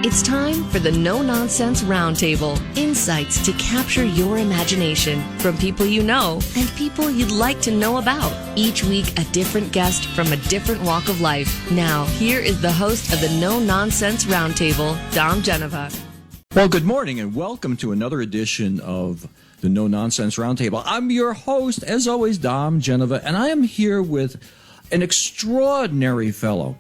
It's time for the No Nonsense Roundtable. Insights to capture your imagination from people you know and people you'd like to know about. Each week, a different guest from a different walk of life. Now, here is the host of the No Nonsense Roundtable, Dom Genova. Well, good morning and welcome to another edition of the No Nonsense Roundtable. I'm your host, as always, Dom Genova, and I am here with an extraordinary fellow.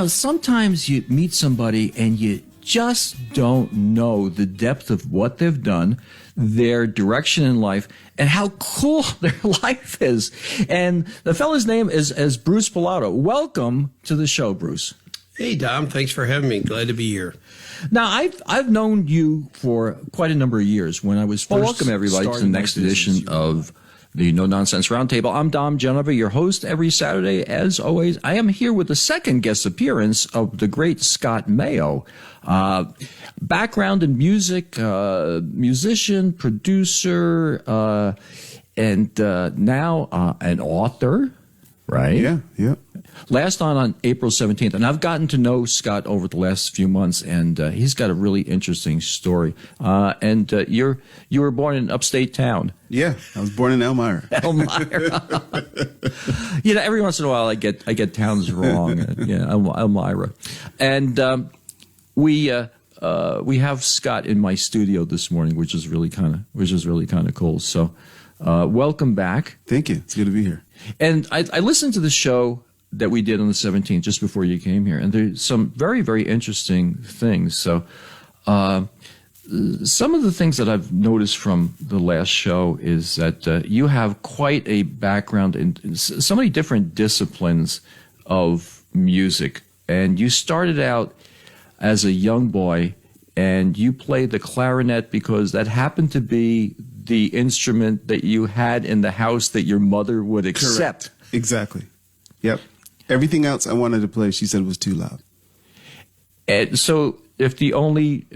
Sometimes you meet somebody and you just don't know the depth of what they've done, their direction in life, and how cool their life is. And the fellow's name is Bruce Pilato. Welcome to the show, Bruce. Hey, Dom. Thanks for having me. Glad to be here. Now, I've known you for quite a number of years. When I was first welcome everybody to the next edition of the No Nonsense Roundtable. I'm Dom Genova, your host every Saturday. As always, I am here with the second guest appearance of the great Scott Mayo. Background in music, musician, producer, and now an author, right? Yeah. Last on April 17th, and I've gotten to know Scott over the last few months, and he's got a really interesting story. You were born in upstate town. Yeah, I was born in Elmira. Elmira. Every once in a while I get towns wrong. Elmira, and we have Scott in my studio this morning, which is really kind of cool. So, welcome back. Thank you. It's good to be here. And I listened to the show that we did on the 17th just before you came here, and there's some very, very interesting things. So some of the things that I've noticed from the last show is that you have quite a background in so many different disciplines of music, and you started out as a young boy and you played the clarinet because that happened to be the instrument that you had in the house that your mother would accept. Correct. Exactly. Yep. Everything else I wanted to play, she said was too loud. And so, if the only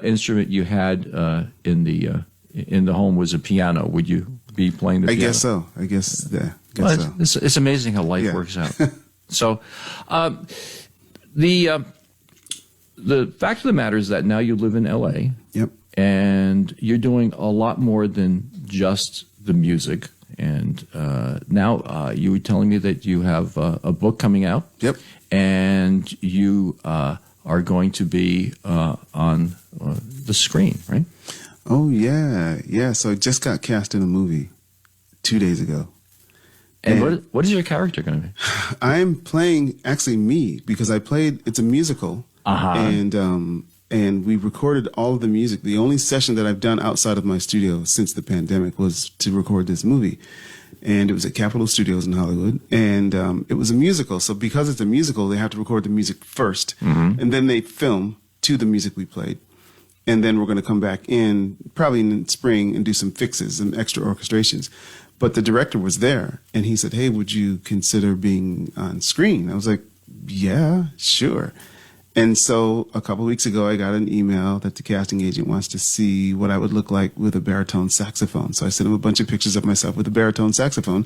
instrument you had in the home was a piano, would you be playing the piano? I guess so. I guess so. It's amazing how life works out. So, the fact of the matter is that now you live in L.A. Yep. And you're doing a lot more than just the music. And now you were telling me that you have a book coming out. Yep. And you are going to be on the screen, right? Oh, yeah. So I just got cast in a movie 2 days ago. And what is your character going to be? I'm playing actually me because it's a musical. Uh-huh. And we recorded all of the music. The only session that I've done outside of my studio since the pandemic was to record this movie. And it was at Capitol Studios in Hollywood. And it was a musical. So because it's a musical, they have to record the music first. Mm-hmm. And then they film to the music we played. And then we're going to come back in probably in spring and do some fixes and extra orchestrations. But the director was there. And he said, hey, would you consider being on screen? I was like, yeah, sure. And so a couple of weeks ago, I got an email that the casting agent wants to see what I would look like with a baritone saxophone. So I sent him a bunch of pictures of myself with a baritone saxophone,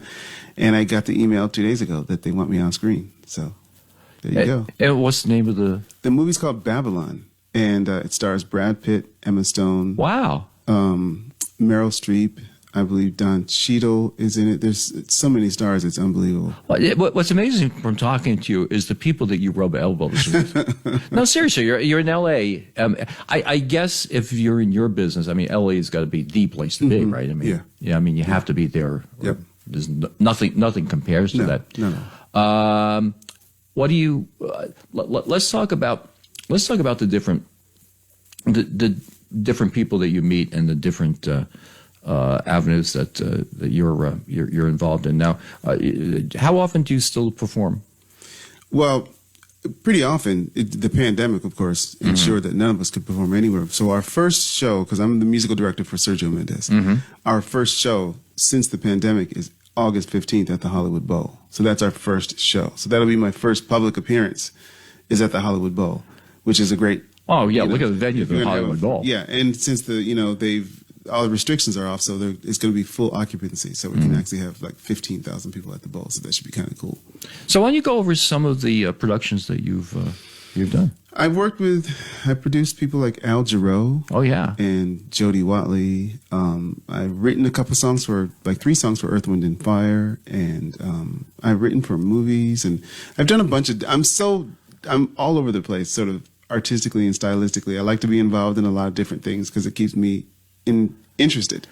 and I got the email 2 days ago that they want me on screen. So there you go. And what's the name of the... The movie's called Babylon, and it stars Brad Pitt, Emma Stone. Wow. Meryl Streep. I believe Don Cheadle is in it. There's so many stars, it's unbelievable. What's amazing from talking to you is the people that you rub elbows with. No, seriously, you're in L.A. I guess if you're in your business, I mean, L.A.'s got to be the place to be, right? I mean, I mean, you have to be there. Yep. There's nothing compares to that. No. What do you? Let's talk about the different people that you meet and the different. Avenues that you're involved in now. How often do you still perform? Well, pretty often. The pandemic, of course, ensured that none of us could perform anywhere. So our first show, because I'm the musical director for Sergio Mendes, our first show since the pandemic is August 15th at the Hollywood Bowl. So that's our first show. So that'll be my first public appearance is at the Hollywood Bowl, which is a great... Oh, yeah, look at the venue of the Hollywood Bowl. Yeah, and since all the restrictions are off, so it's going to be full occupancy. So we can actually have like 15,000 people at the bowl. So that should be kind of cool. So why don't you go over some of the productions that you've done? I produced people like Al Jarreau. Oh, yeah. And Jody Watley. I've written a couple songs like 3 songs for Earth, Wind, and Fire. And I've written for movies. And I've done a bunch of, I'm all over the place, sort of artistically and stylistically. I like to be involved in a lot of different things because it keeps me interested.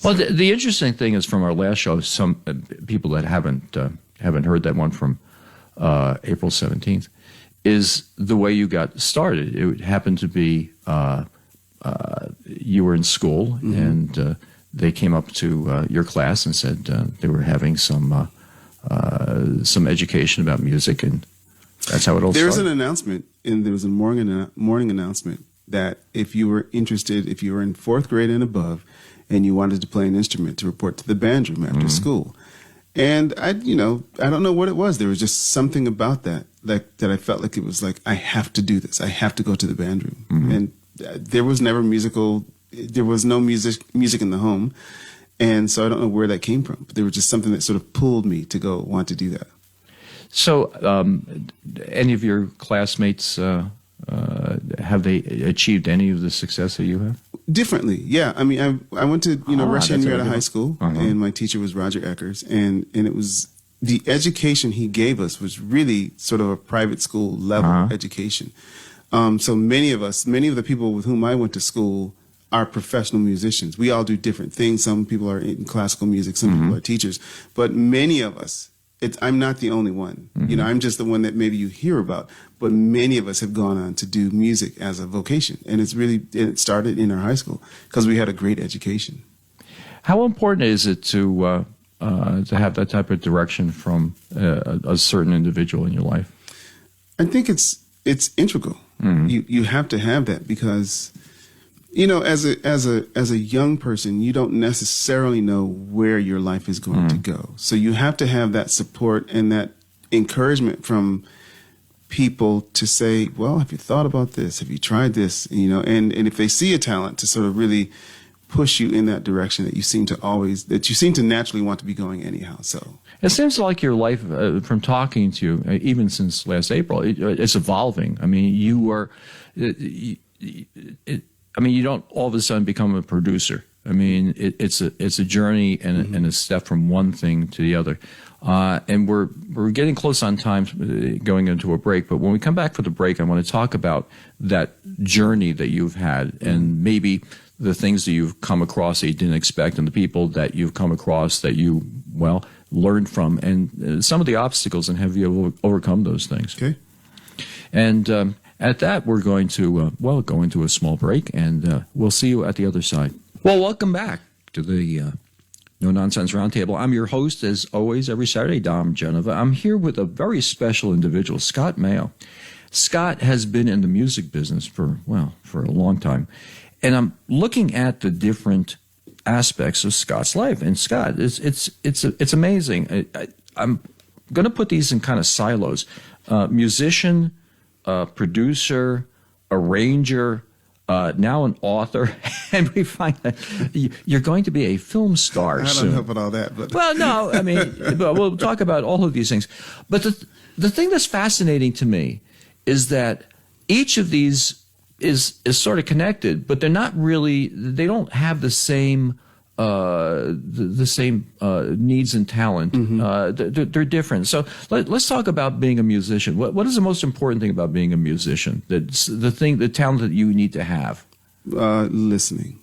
Well, the interesting thing is from our last show, some people that haven't heard that one from April 17th, is the way you got started. It happened to be you were in school, and they came up to your class and said they were having some education about music, and that's how it all started. There was an announcement, and there was a morning announcement that if you were interested, if you were in 4th grade and above, and you wanted to play an instrument, to report to the band room after school. And I don't know what it was. There was just something about that I felt like it was like, I have to do this. I have to go to the band room. And there was no music in the home. And so I don't know where that came from, but there was just something that sort of pulled me to go want to do that. So any of your classmates, have they achieved any of the success that you have? Differently, yeah. I mean, I went to Rush Henrietta High School, and my teacher was Roger Eckers, and it was the education he gave us was really sort of a private school level education. So many of the people with whom I went to school are professional musicians. We all do different things. Some people are in classical music, some people are teachers, but many of us. I'm not the only one. I'm just the one that maybe you hear about. But many of us have gone on to do music as a vocation, and it started in our high school because we had a great education. How important is it to have that type of direction from a certain individual in your life? I think it's integral. You have to have that because, as a young person, you don't necessarily know where your life is going to go. So you have to have that support and that encouragement from people to say, well, have you thought about this? Have you tried this? And if they see a talent, to sort of really push you in that direction that you seem to naturally want to be going anyhow. So it seems like your life, from talking to you, even since last April, it's evolving. I mean, you don't all of a sudden become a producer. I mean, it's a journey and a step from one thing to the other. And we're getting close on time going into a break. But when we come back for the break, I want to talk about that journey that you've had and maybe the things that you've come across that you didn't expect and the people that you've come across that you, learned from and some of the obstacles and have you overcome those things. Okay. And at that, we're going to, go into a small break, and we'll see you at the other side. Well, welcome back to the No Nonsense Roundtable. I'm your host, as always, every Saturday, Dom Genova. I'm here with a very special individual, Scott Mayo. Scott has been in the music business for a long time. And I'm looking at the different aspects of Scott's life. And Scott, it's amazing. I'm going to put these in kind of silos. Musician, producer, arranger, now an author, and we find that you're going to be a film star soon. I don't know about all that, but well, no, I mean, we'll talk about all of these things. But the thing that's fascinating to me is that each of these is sort of connected, but they're not really. They don't have the same needs and talent. They're different. So let's talk about being a musician. What is the most important thing about being a musician? That's the talent that you need to have. Listening.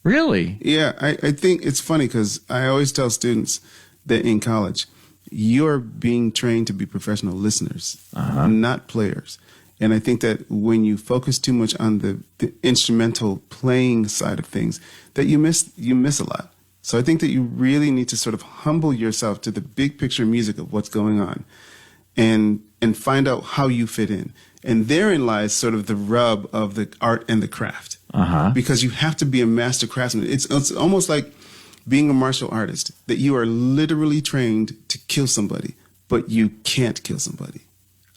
Really? Yeah, I think it's funny because I always tell students that in college, you're being trained to be professional listeners, not players. And I think that when you focus too much on the instrumental playing side of things, that you miss a lot. So I think that you really need to sort of humble yourself to the big picture music of what's going on and find out how you fit in. And therein lies sort of the rub of the art and the craft. Because you have to be a master craftsman. It's almost like being a martial artist, that you are literally trained to kill somebody, but you can't kill somebody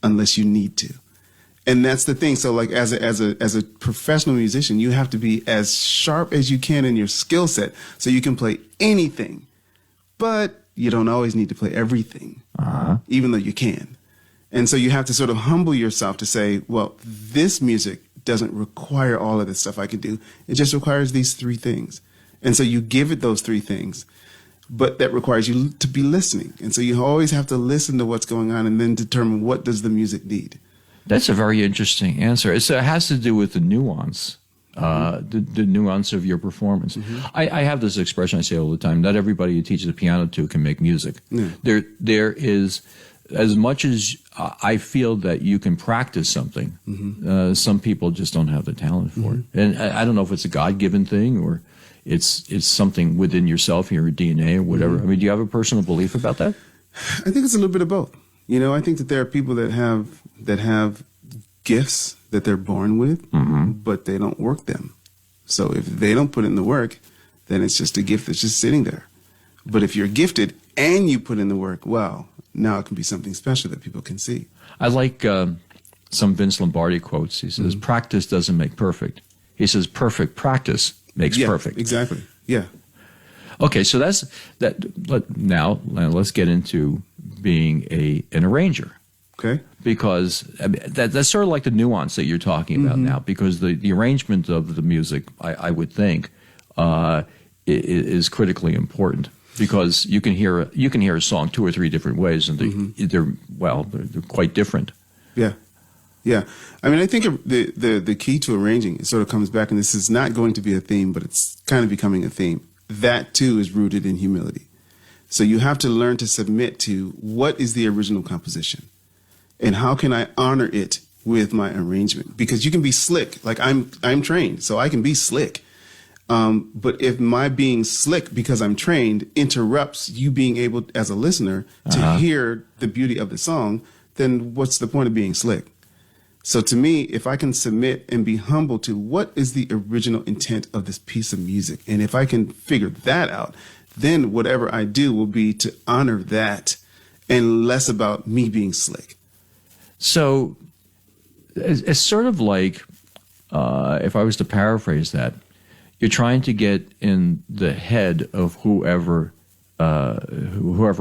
unless you need to. And that's the thing. So like as a professional musician, you have to be as sharp as you can in your skill set so you can play anything. But you don't always need to play everything, even though you can. And so you have to sort of humble yourself to say, well, this music doesn't require all of this stuff I can do. It just requires these three things. And so you give it those three things, but that requires you to be listening. And so you always have to listen to what's going on and then determine what does the music need. That's a very interesting answer. It has to do with the nuance, the nuance of your performance. I have this expression I say all the time: not everybody you teach the piano to can make music. Yeah. There is, as much as I feel that you can practice something, some people just don't have the talent for it. And I don't know if it's a God-given thing or it's something within yourself, your DNA or whatever. I mean, do you have a personal belief about that? I think it's a little bit of both. You know, I think that there are people that have gifts that they're born with, but they don't work them. So if they don't put in the work, then it's just a gift that's just sitting there. But if you're gifted and you put in the work, well, now it can be something special that people can see. I like some Vince Lombardi quotes. He says, practice doesn't make perfect. He says, perfect practice makes perfect. Exactly. Yeah. Okay, so that's that. Now let's get into being an arranger. Okay. Because I mean, that's sort of like the nuance that you're talking about now. Because the arrangement of the music, I would think, is critically important. Because you can hear a song two or three different ways, and they're quite different. Yeah. Yeah, I mean, I think the key to arranging, it sort of comes back, and this is not going to be a theme, but it's kind of becoming a theme. That, too, is rooted in humility. So you have to learn to submit to what is the original composition, and how can I honor it with my arrangement? Because you can be slick, like I'm trained, so I can be slick. But if my being slick because I'm trained interrupts you being able, as a listener, to hear the beauty of the song, then what's the point of being slick? So to me, if I can submit and be humble to what is the original intent of this piece of music, and if I can figure that out, then whatever I do will be to honor that and less about me being slick. So it's sort of like, if I was to paraphrase that, you're trying to get in the head of whoever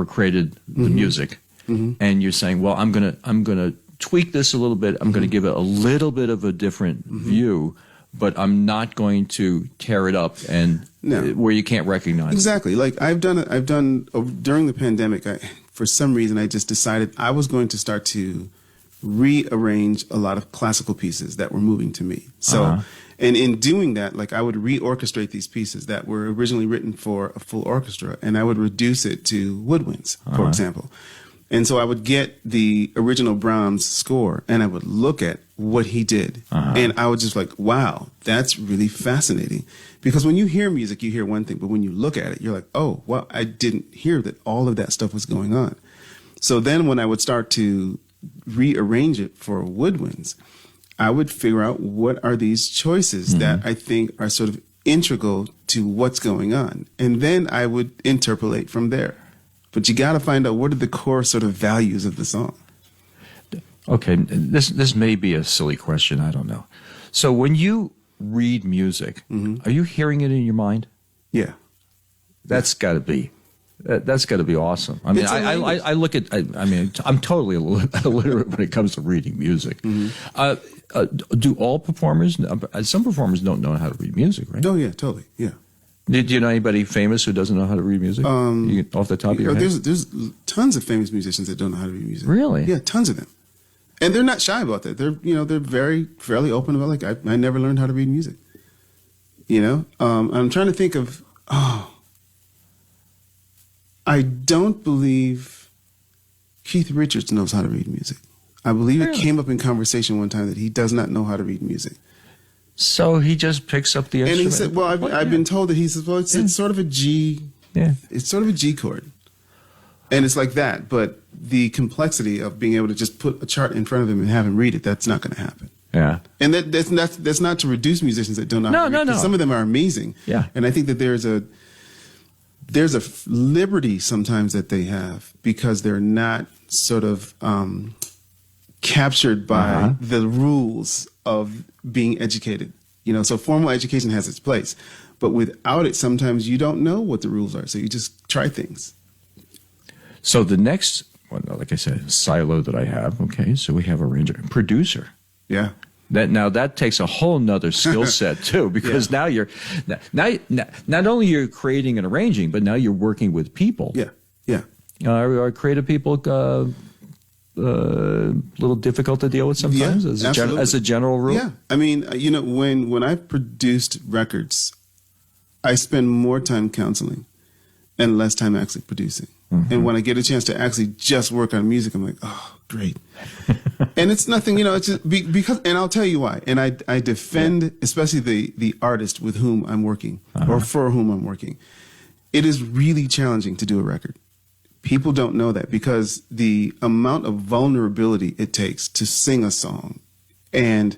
created the music, and you're saying, well, I'm gonna tweak this a little bit. I'm going to give it a little bit of a different view, but I'm not going to tear it up and where you can't recognize exactly. it. Like I've done during the pandemic. For some reason, I just decided I was going to start to rearrange a lot of classical pieces that were moving to me. So, and in doing that, like I would reorchestrate these pieces that were originally written for a full orchestra, and I would reduce it to woodwinds, for example. And so I would get the original Brahms score and I would look at what he did. And I would just like, wow, that's really fascinating. Because when you hear music, you hear one thing, but when you look at it, you're like, oh, well, I didn't hear that all of that stuff was going on. So then when I would start to rearrange it for woodwinds, I would figure out what are these choices that I think are sort of integral to what's going on. And then I would interpolate from there. But you got to find out what are the core sort of values of the song. Okay, this may be a silly question. I don't know. So when you read music, are you hearing it in your mind? Yeah, that's got to be awesome. I mean, I look at. I mean, I'm totally illiterate when it comes to reading music. Do all performers? Some performers don't know how to read music, right? Oh yeah, totally. Yeah. Do you know anybody famous who doesn't know how to read music? Off the top of your head? There's tons of famous musicians that don't know how to read music. Really? Yeah, tons of them. And they're not shy about that. They're fairly open about, like, I never learned how to read music. I'm trying to think of, I don't believe Keith Richards knows how to read music. I believe it came up in conversation one time that he does not know how to read music. So he just picks up the instrument. And he said, well, I've been told that he says, well, it's sort of a G. Yeah. It's sort of a G chord. And it's like that. But the complexity of being able to just put a chart in front of him and have him read it, that's not going to happen. Yeah. And that's not to reduce musicians that don't know how to read. No. Some of them are amazing. Yeah. And I think that there's a liberty sometimes that they have because they're not sort of captured by the rules of being educated. So formal education has its place, but without it, sometimes you don't know what the rules are. So you just try things. So the next well, like I said, a silo that I have. Okay, so we have arranger, producer. Yeah. That takes a whole nother skill set too, because now you're not only you're creating and arranging, but now you're working with people. Yeah. Yeah. Are creative people a little difficult to deal with sometimes as a general rule? Yeah. I mean, when I've produced records, I spend more time counseling and less time actually producing. Mm-hmm. And when I get a chance to actually just work on music, I'm like, oh, great. And it's nothing, it's just because, and I'll tell you why. And I defend, especially the artist with whom I'm working or for whom I'm working. It is really challenging to do a record. People don't know that because the amount of vulnerability it takes to sing a song and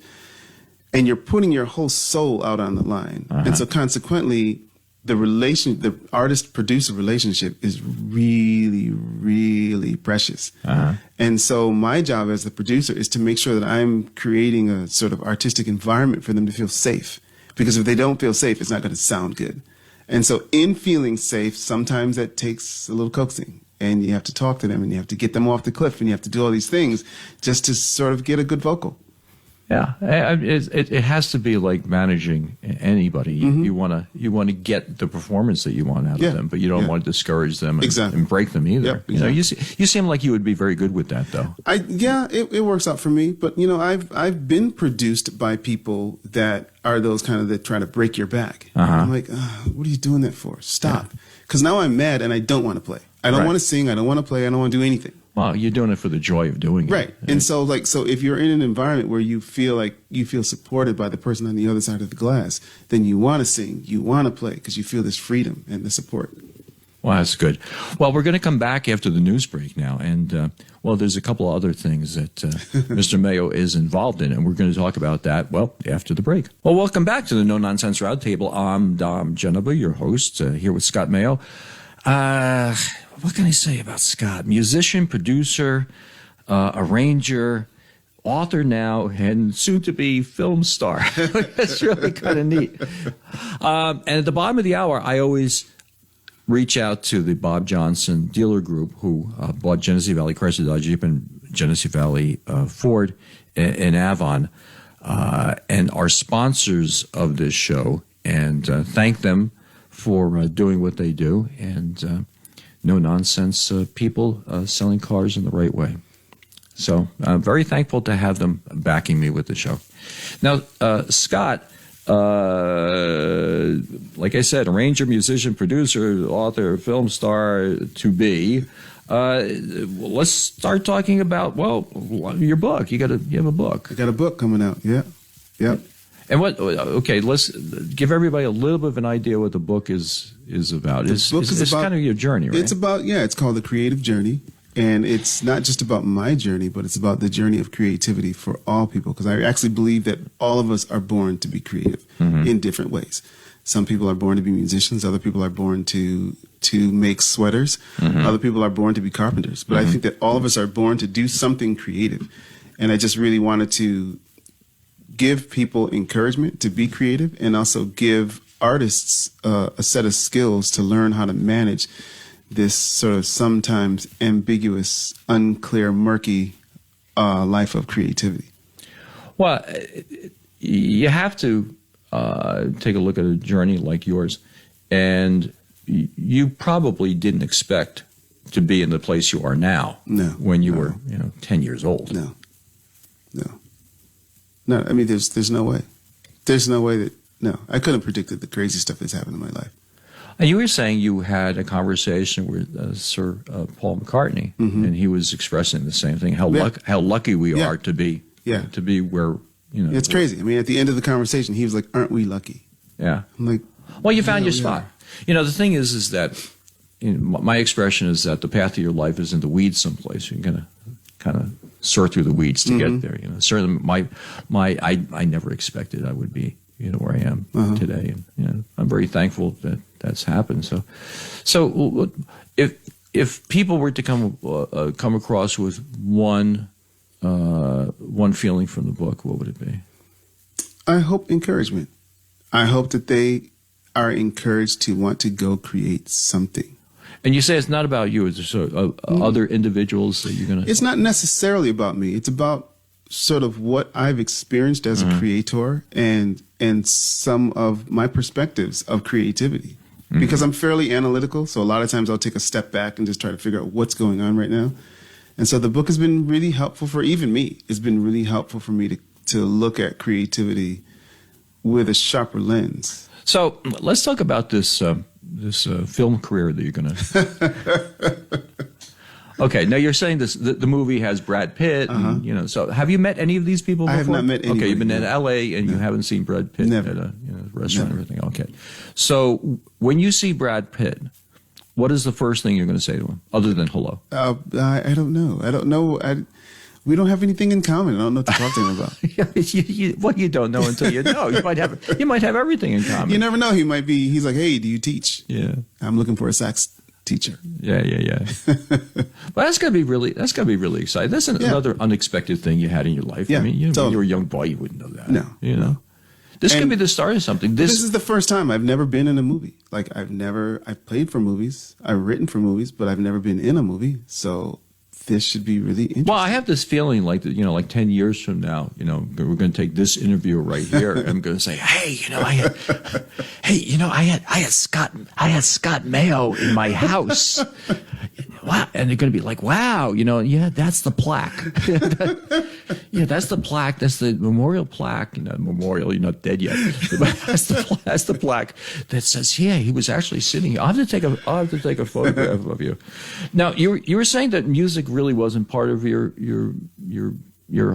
you're putting your whole soul out on the line. And so consequently, the artist-producer relationship is really, really precious. And so my job as the producer is to make sure that I'm creating a sort of artistic environment for them to feel safe. Because if they don't feel safe, it's not going to sound good. And so in feeling safe, sometimes that takes a little coaxing. And you have to talk to them, and you have to get them off the cliff, and you have to do all these things just to sort of get a good vocal. Yeah, it has to be like managing anybody. You want to get the performance that you want out of them, but you don't want to discourage them and break them either. Yep, exactly. You seem like you would be very good with that, though. It works out for me. But I've been produced by people that are those kind of that try to break your back. I'm like, what are you doing that for? Stop, because now I'm mad and I don't want to play. I don't want to sing. I don't want to play. I don't want to do anything. Well, you're doing it for the joy of doing it. Right. And so if you're in an environment where you feel supported by the person on the other side of the glass, then you want to sing, you want to play because you feel this freedom and the support. Well, that's good. Well, we're going to come back after the news break now. And, there's a couple of other things that Mr. Mayo is involved in, and we're going to talk about that, after the break. Well, welcome back to the No Nonsense Roundtable. I'm Dom Genova, your host, here with Scott Mayo. What can I say about Scott? Musician, producer, arranger, author now, and soon-to-be film star. That's really kind of neat. And at the bottom of the hour, I always reach out to the Bob Johnson dealer group who bought Genesee Valley Chrysler Dodge Jeep and Genesee Valley Ford in Avon and are sponsors of this show, and thank them for doing what they do, and no-nonsense people selling cars in the right way. So I'm very thankful to have them backing me with the show. Now, Scott, like I said, arranger, musician, producer, author, film star to be. Let's start talking about, your book. You have a book. I got a book coming out, yeah. Yep. And let's give everybody a little bit of an idea what the book is about. It's kind of your journey, right? It's called The Creative Journey. And it's not just about my journey, but it's about the journey of creativity for all people. Because I actually believe that all of us are born to be creative in different ways. Some people are born to be musicians. Other people are born to make sweaters. Other people are born to be carpenters. But I think that all of us are born to do something creative. And I just really wanted to give people encouragement to be creative and also give artists a set of skills to learn how to manage this sort of sometimes ambiguous, unclear, murky life of creativity. Well, you have to take a look at a journey like yours, and you probably didn't expect to be in the place you are now. When you were 10 years old. No, I mean, there's no way. There's no way I couldn't have predicted the crazy stuff that's happened in my life. And you were saying you had a conversation with Sir Paul McCartney, and he was expressing the same thing, how lucky we are to be where, It's crazy. I mean, at the end of the conversation, he was like, aren't we lucky? Yeah. I'm like, well, you found your spot. The thing is that my expression is that the path of your life is in the weeds someplace. You're going to kind of sort through the weeds to get there. Certainly I never expected I would be where I am today, and I'm very thankful that that's happened. So if people were to come across with one feeling from the book, what would it be? I hope encouragement. I hope that they are encouraged to want to go create something. And you say it's not about you. It's sort of other individuals that you're going to... It's not necessarily about me. It's about sort of what I've experienced as a creator and some of my perspectives of creativity. Because I'm fairly analytical, so a lot of times I'll take a step back and just try to figure out what's going on right now. And so the book has been really helpful for even me. It's been really helpful for me to look at creativity with a sharper lens. So let's talk about this film career that you're going to... Okay, now you're saying the movie has Brad Pitt, and, so have you met any of these people before? I have not met anybody. Okay, you've been in L.A. and you haven't seen Brad Pitt Never. at a restaurant or anything. Okay, so when you see Brad Pitt, what is the first thing you're going to say to him, other than hello? I don't know. I don't know. We don't have anything in common. I don't know what to talk to him about. Well, you don't know until you know. You might have everything in common. You never know. He's like, hey, do you teach? Yeah. I'm looking for a sax teacher. Yeah. Well, that's gotta be really exciting. That's another unexpected thing you had in your life. Yeah, I mean, when totally. you were a young boy, you wouldn't know that. No, No. This could be the start of something. This is the first time I've never been in a movie. Like I've played for movies, I've written for movies, but I've never been in a movie. So this should be really interesting. Well, I have this feeling like that, like 10 years from now, we're going to take this interview right here. And I'm going to say, hey, I had Scott Mayo in my house. Wow. And they're going to be like, wow, yeah, that's the plaque. That's the plaque. That's the memorial plaque. Memorial, you're not dead yet. But that's the plaque that says, yeah, he was actually sitting here. I'll have to take a photograph of you. Now, you were saying that music really wasn't part of your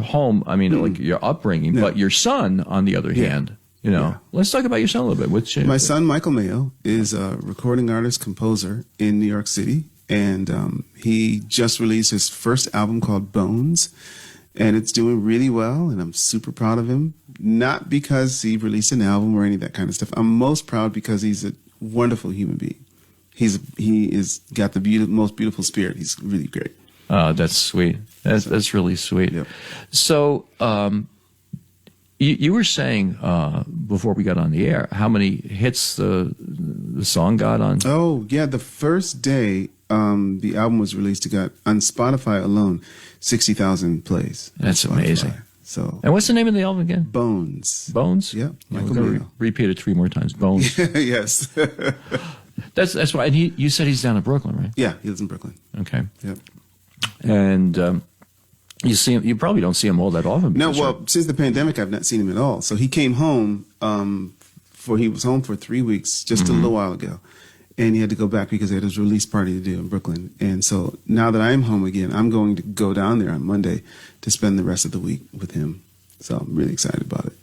home. I mean, like your upbringing, but your son, on the other hand, let's talk about your son a little bit. My son, Michael Mayo, is a recording artist, composer in New York City. And he just released his first album called Bones, and it's doing really well, and I'm super proud of him. Not because he released an album or any of that kind of stuff. I'm most proud because he's a wonderful human being. He is got the most beautiful spirit. He's really great. Oh, that's sweet. That's really sweet. Yep. So you were saying before we got on the air how many hits the song got on? Oh, yeah. The first day the album was released, it got on Spotify alone 60,000 plays. That's amazing. So, and what's the name of the album again? Bones. Bones? Yeah. Michael Mayo. Mayo. Repeat it 3 more times. Bones. Yes. That's why. And you said he's down in Brooklyn, right? Yeah, he lives in Brooklyn. Okay. Yep. And you see him. You probably don't see him all that often. No, well, since the pandemic, I've not seen him at all. So he came home. He was home for 3 weeks just a little while ago, and he had to go back because he had his release party to do in Brooklyn. And so now that I'm home again, I'm going to go down there on Monday to spend the rest of the week with him. So I'm really excited about it.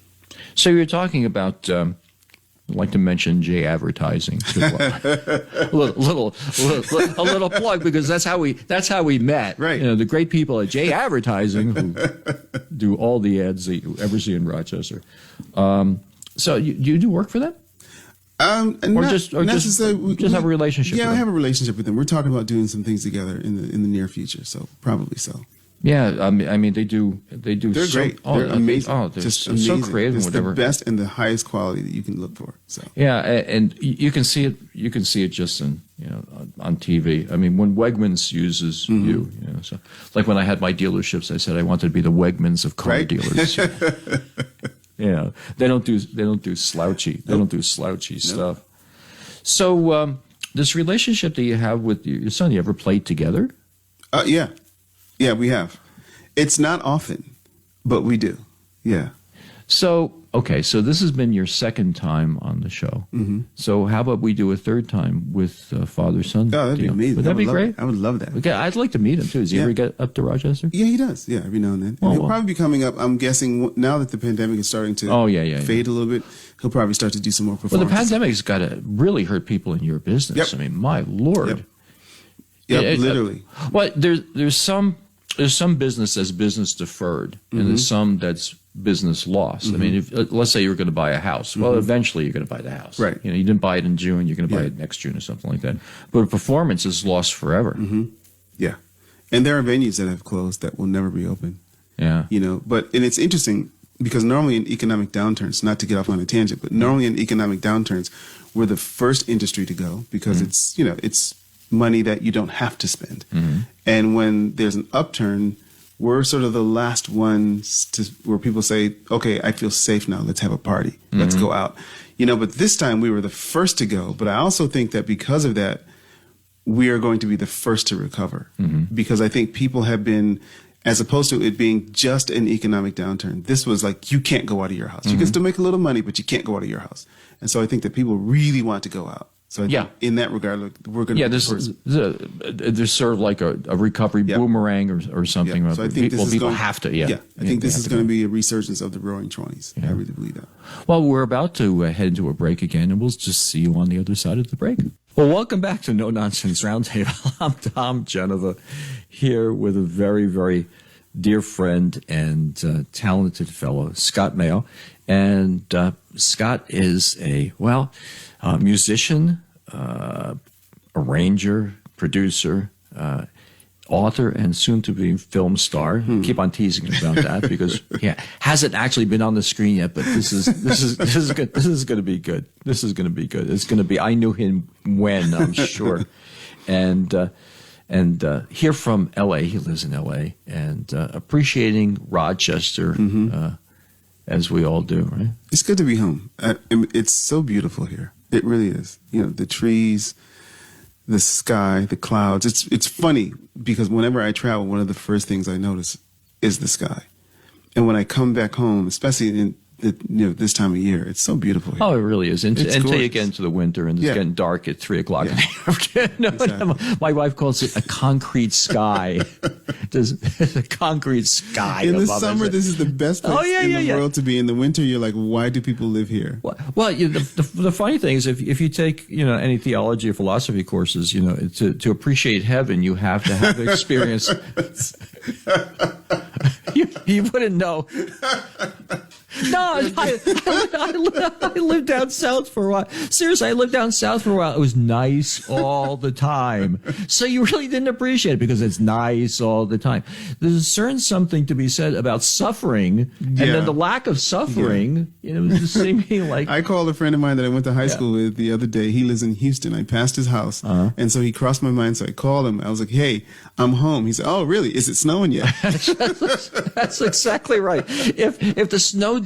So you're talking about. I'd like to mention J Advertising. a little plug, because that's how we met. Right. The great people at J Advertising who do all the ads that you ever see in Rochester. So you do work for them? Or just have a relationship. Yeah, I have a relationship with them. We're talking about doing some things together in the near future. So probably so. Yeah, I mean they do. They're great. They're amazing. Oh, they're just amazing. So creative. It's the best and the highest quality that you can look for. So yeah, and you can see it. You can see it just in on TV. I mean, when Wegmans uses you, so like when I had my dealerships, I said I wanted to be the Wegmans of car dealers. They don't do slouchy. They don't do slouchy stuff. So this relationship that you have with your son, you ever played together? Yeah, we have. It's not often, but we do. Yeah. So, okay, so this has been your second time on the show. Mm-hmm. So how about we do a third time with father-son? Oh, that'd be amazing. Would that be great? I would love that. Okay, I'd like to meet him, too. Does he ever get up to Rochester? Yeah, he does. Yeah, every now and then. And he'll probably be coming up, I'm guessing, now that the pandemic is starting to fade a little bit, he'll probably start to do some more performances. Well, the pandemic's got to really hurt people in your business. Yep. I mean, my Lord. Yep, literally. Well, there's some business that's business deferred, and there's some that's business lost. I mean, if, let's say you were going to buy a house. Well, eventually you're going to buy the house. Right. You didn't buy it in June. You're going to buy it next June or something like that. But a performance is lost forever. Yeah. And there are venues that have closed that will never be open. Yeah. And it's interesting because normally in economic downturns, not to get off on a tangent, but normally in economic downturns, we're the first industry to go because it's money that you don't have to spend. And when there's an upturn, we're sort of the last ones where people say, okay, I feel safe now. Let's have a party. Let's go out. But this time we were the first to go. But I also think that because of that, we are going to be the first to recover. Because I think people have been, as opposed to it being just an economic downturn, this was like, you can't go out of your house. You can still make a little money, but you can't go out of your house. And so I think that people really want to go out. So I think in that regard, look, we're going to be there's sort of like a recovery boomerang or something. So I think people have to. I think this is going to be a resurgence of the Roaring '20s. I really believe that. Well, we're about to head into a break again, and we'll just see you on the other side of the break. Well, welcome back to No Nonsense Roundtable. I'm Tom Genova, here with a very, very dear friend and talented fellow, Scott Mayo. And Scott is a musician, arranger, producer, author, and soon-to-be film star. Keep on teasing him about that because he hasn't actually been on the screen yet. But this is good. This is going to be good. This is going to be good. It's going to be. I knew him when, I'm sure, and here from L.A. He lives in L.A. and appreciating Rochester. As we all do, right? It's good to be home. It's so beautiful here. It really is. The trees, the sky, the clouds. It's funny because whenever I travel, one of the first things I notice is the sky. And when I come back home, especially in this time of year, it's so beautiful here. Oh, it really is. Until you get into the winter and it's getting dark at 3 o'clock in the afternoon. Exactly. My wife calls it a concrete sky. There's a concrete sky. In the summer, this is the best place in the world to be. In the winter, you're like, why do people live here? Well, the funny thing is, if you take any theology or philosophy courses, to appreciate heaven, you have to have experience. You wouldn't know. No, I lived down south for a while. Seriously, I lived down south for a while. It was nice all the time. So you really didn't appreciate it because it's nice all the time. There's a certain something to be said about suffering, and then the lack of suffering. Just seeming like. I called a friend of mine that I went to high school with the other day. He lives in Houston. I passed his house, and so he crossed my mind. So I called him. I was like, "Hey, I'm home." He said, "Oh, really? Is it snowing yet?" That's exactly right. If the snow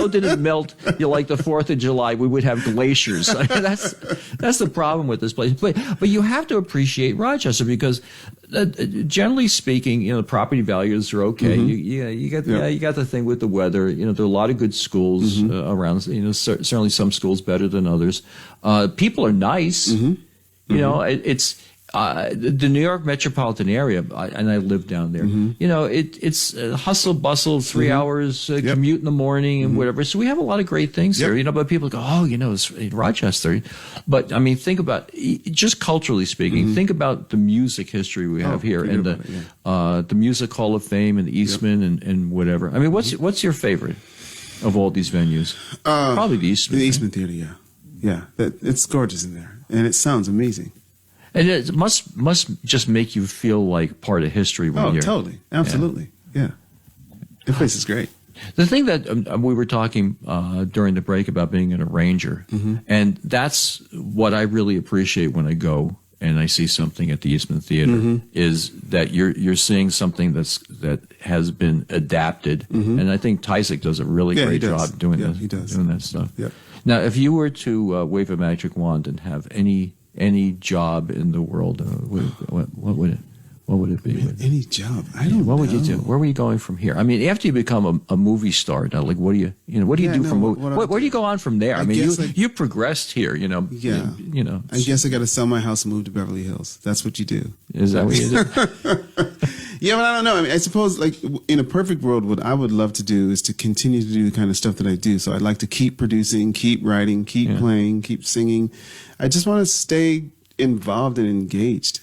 didn't melt, like the 4th of July, we would have glaciers. That's the problem with this place. But you have to appreciate Rochester because, generally speaking, the property values are okay. You got the thing with the weather. There are a lot of good schools around. Certainly some schools better than others. People are nice. It's. The New York metropolitan area, and I live down there. It's hustle bustle, 3 hours commute in the morning and whatever. So we have a lot of great things here. But people go, it's Rochester. But I mean, think about just culturally speaking. Think about the music history we have here, and the Music Hall of Fame and the Eastman and whatever. I mean, what's your favorite of all these venues? Probably the Eastman. The Eastman Theater, it's gorgeous in there, and it sounds amazing. And it must just make you feel like part of history when you're... Oh, totally. Absolutely. Yeah. The place is great. The thing that we were talking during the break about being an arranger, and that's what I really appreciate when I go and I see something at the Eastman Theater, is that you're seeing something that has been adapted. And I think Tysick does a really great job doing he does. doing that stuff. Yep. Now, if you were to wave a magic wand and have any job in the world, what would it be? Any job? I don't know. What would you do? Where were you going from here? I mean, after you become a movie star, now, like, what do you do from movie? Where do you go on from there? I mean, you progressed here, Yeah. I guess I got to sell my house and move to Beverly Hills. That's what you do. Is that what you do? Yeah, but I don't know. I mean, I suppose, like, in a perfect world, what I would love to do is to continue to do the kind of stuff that I do. So I'd like to keep producing, keep writing, keep playing, keep singing. I just want to stay involved and engaged.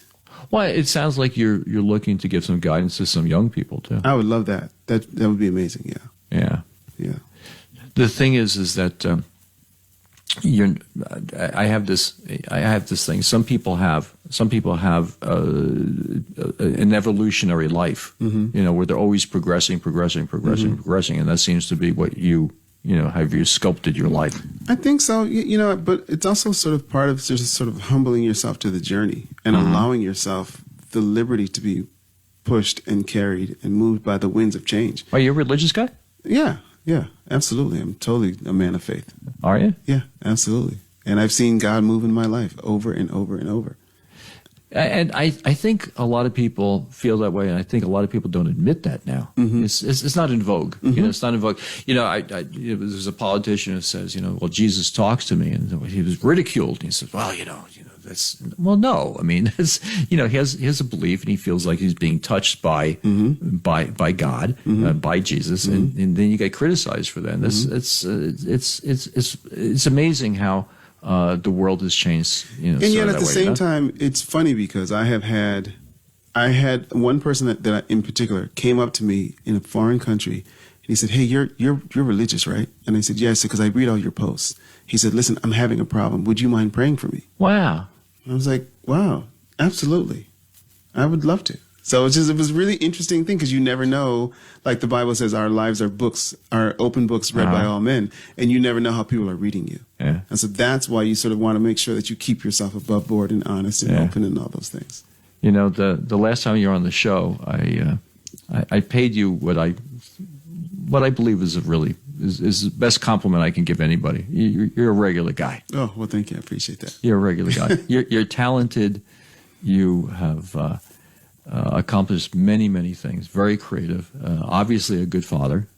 Well, it sounds like you're looking to give some guidance to some young people too. I would love that. That would be amazing. Yeah. The thing is that I have this thing. Some people have an evolutionary life, where they're always progressing, and that seems to be what you have you sculpted your life? I think so. But it's also sort of part of just sort of humbling yourself to the journey and allowing yourself the liberty to be pushed and carried and moved by the winds of change. Are you a religious guy? Yeah, absolutely. I'm totally a man of faith. Are you? Yeah, absolutely. And I've seen God move in my life over and over and over. And I think a lot of people feel that way, and I think a lot of people don't admit that now. Mm-hmm. It's not in vogue. It's not in vogue. There's a politician who says, well, Jesus talks to me, and he was ridiculed. And he says, well, no. I mean, he has a belief, and he feels like he's being touched by God, by Jesus, and then you get criticized for that. And it's amazing how the world has changed. And yet at the same time, it's funny because I had one person that I, in particular came up to me in a foreign country, and he said, "Hey, you're religious, right?" And I said, "Yes," because I read all your posts. He said, "Listen, I'm having a problem. Would you mind praying for me?" Wow. And I was like, "Wow, absolutely, I would love to." So it was a really interesting thing because you never know, like the Bible says, our lives are books, are open books read by all men, and you never know how people are reading you. Yeah. And so that's why you sort of want to make sure that you keep yourself above board and honest and open and all those things. The last time you were on the show, I paid you what I believe is the best compliment I can give anybody. You're a regular guy. Oh, well, thank you. I appreciate that. You're a regular guy. You're talented. You have accomplished many, many things. Very creative. Obviously, a good father.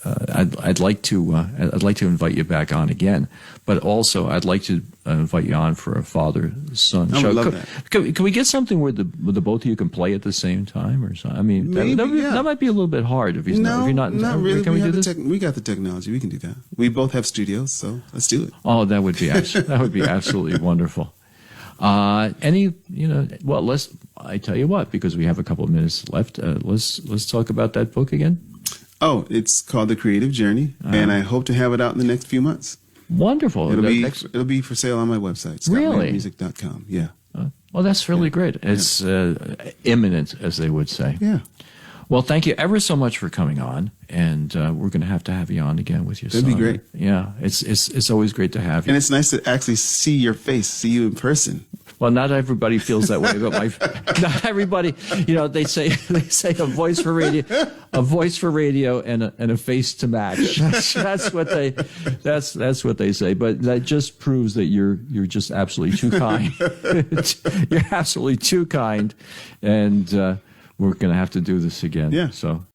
I'd like to invite you back on again, but also I'd like to invite you on for a father-son show. I would love that. Can we get something where the both of you can play at the same time or something? I mean, that might be a little bit hard if you're not really. Can we do this? We got the technology. We can do that. We both have studios, so let's do it. Oh, that would be absolutely wonderful. I tell you what, because we have a couple of minutes left, let's talk about that book again. Oh, it's called The Creative Journey, and I hope to have it out in the next few months. Wonderful. It'll be for sale on my website, scottmayomusic.com. Yeah. Well, that's really great. It's imminent, as they would say. Yeah. Well, thank you ever so much for coming on, and we're going to have you on again with your son. That'd be great. Yeah, it's always great to have you. And it's nice to actually see your face, see you in person. Well, not everybody feels that way, but not everybody. They say a voice for radio, and a face to match. That's what they say. But that just proves that you're just absolutely too kind. You're absolutely too kind, and we're going to have to do this again. Yeah. So